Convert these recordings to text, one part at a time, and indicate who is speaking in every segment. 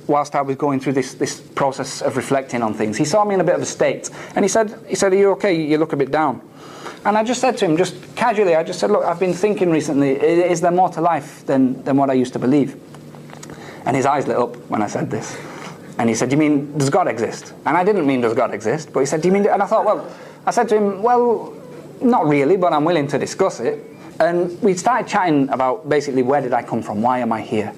Speaker 1: whilst I was going through this process of reflecting on things, he saw me in a bit of a state, and he said, "Are you okay? You look a bit down." And I just said to him, just casually, I just said, "Look, I've been thinking recently, is there more to life than what I used to believe?" And his eyes lit up when I said this. And he said, "You mean, does God exist?" And I didn't mean does God exist, but he said, "Do you mean..." And I thought, well, I said to him, "Well, not really, but I'm willing to discuss it." And we started chatting about basically where did I come from, why am I here?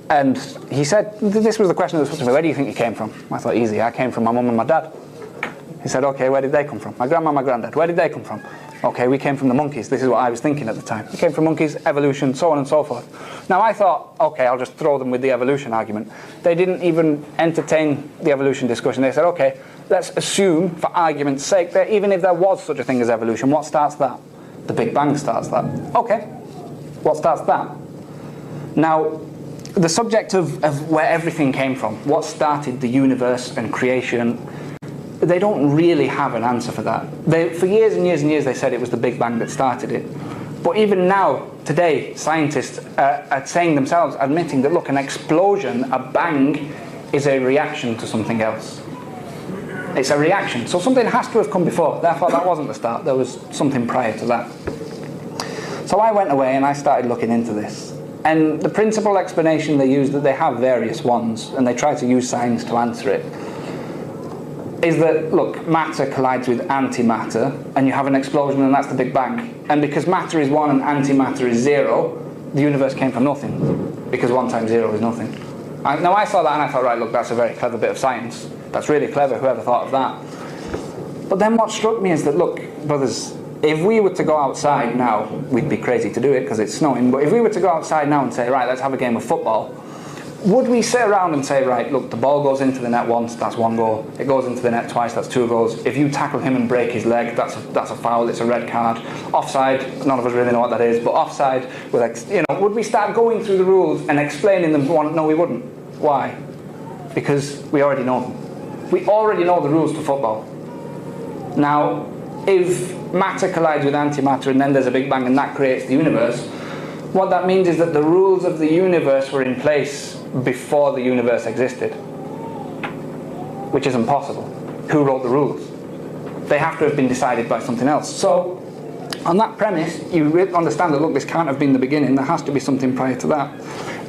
Speaker 1: And he said, this was the question that was put to me, where do you think you came from? I thought, easy, I came from my mum and my dad. He said, okay, where did they come from? My grandma and my granddad, where did they come from? Okay, we came from the monkeys. This is what I was thinking at the time. We came from monkeys, evolution, so on and so forth. Now I thought, okay, I'll just throw them with the evolution argument. They didn't even entertain the evolution discussion. They said, okay, let's assume, for argument's sake, that even if there was such a thing as evolution, what starts that? The Big Bang starts that. Okay, what starts that? Now, the subject of where everything came from, what started the universe and creation, they don't really have an answer for that. For years and years and years they said it was the Big Bang that started it. But even now, today, scientists are saying themselves, admitting that, look, an explosion, a bang, is a reaction to something else. It's a reaction. So something has to have come before. Therefore, that wasn't the start. There was something prior to that. So I went away and I started looking into this. And the principal explanation they use, that they have various ones, and they try to use science to answer it, is that, look, matter collides with antimatter, and you have an explosion, and that's the Big Bang. And because matter is 1 and antimatter is 0, the universe came from nothing, because 1 times 0 is nothing. Now I saw that and I thought, right, look, that's a very clever bit of science. That's really clever, whoever thought of that. But then what struck me is that, look, brothers, if we were to go outside now, we'd be crazy to do it because it's snowing, but if we were to go outside now and say, right, let's have a game of football, would we sit around and say, right, look, the ball goes into the net once, that's 1 goal. It goes into the net twice, that's 2 goals. If you tackle him and break his leg, that's a foul, it's a red card. Offside, none of us really know what that is, but offside, would we start going through the rules and explaining them? No, we wouldn't. Why? Because we already know them. We already know the rules to football. Now, if matter collides with antimatter and then there's a Big Bang and that creates the universe, what that means is that the rules of the universe were in place before the universe existed, which is impossible. Who wrote the rules? They have to have been decided by something else. So, on that premise, you understand that, look, this can't have been the beginning, there has to be something prior to that.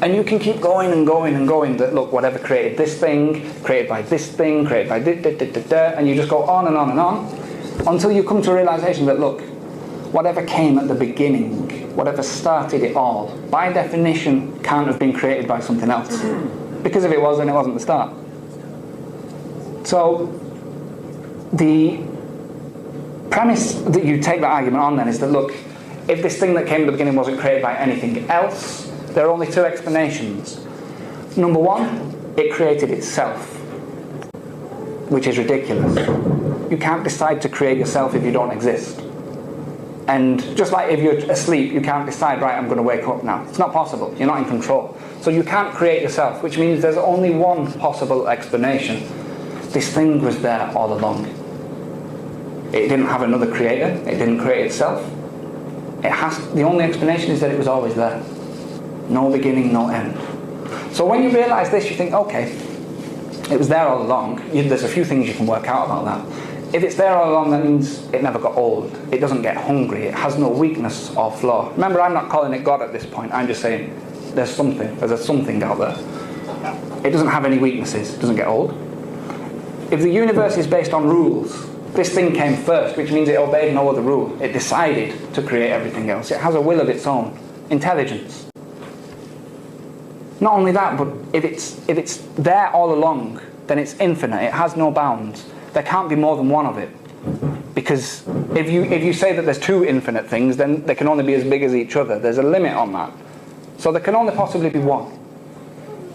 Speaker 1: And you can keep going and going and going, that, look, whatever created this thing, created by this thing, created by and you just go on and on and on, until you come to a realization that, look, whatever came at the beginning, whatever started it all, by definition can't have been created by something else. Because if it was, then it wasn't the start. So the premise that you take that argument on then is that, look, if this thing that came at the beginning wasn't created by anything else, there are only 2 explanations. Number 1, it created itself, which is ridiculous. You can't decide to create yourself if you don't exist. And just like if you're asleep, you can't decide, right, I'm going to wake up now. It's not possible. You're not in control. So you can't create yourself, which means there's only one possible explanation. This thing was there all along. It didn't have another creator. It didn't create itself. The only explanation is that it was always there. No beginning, no end. So when you realize this, you think, okay, it was there all along. There's a few things you can work out about that. If it's there all along, that means it never got old. It doesn't get hungry. It has no weakness or flaw. Remember, I'm not calling it God at this point. I'm just saying there's something. There's a something out there. It doesn't have any weaknesses. It doesn't get old. If the universe is based on rules, this thing came first, which means it obeyed no other rule. It decided to create everything else. It has a will of its own. Intelligence. Not only that, but if it's there all along, then it's infinite. It has no bounds. There can't be more than one of it. Because if you say that there's 2 infinite things, then they can only be as big as each other. There's a limit on that. So there can only possibly be 1.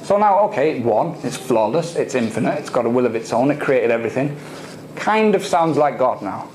Speaker 1: So now, okay, 1, it's flawless, it's infinite, it's got a will of its own, it created everything. Kind of sounds like God now.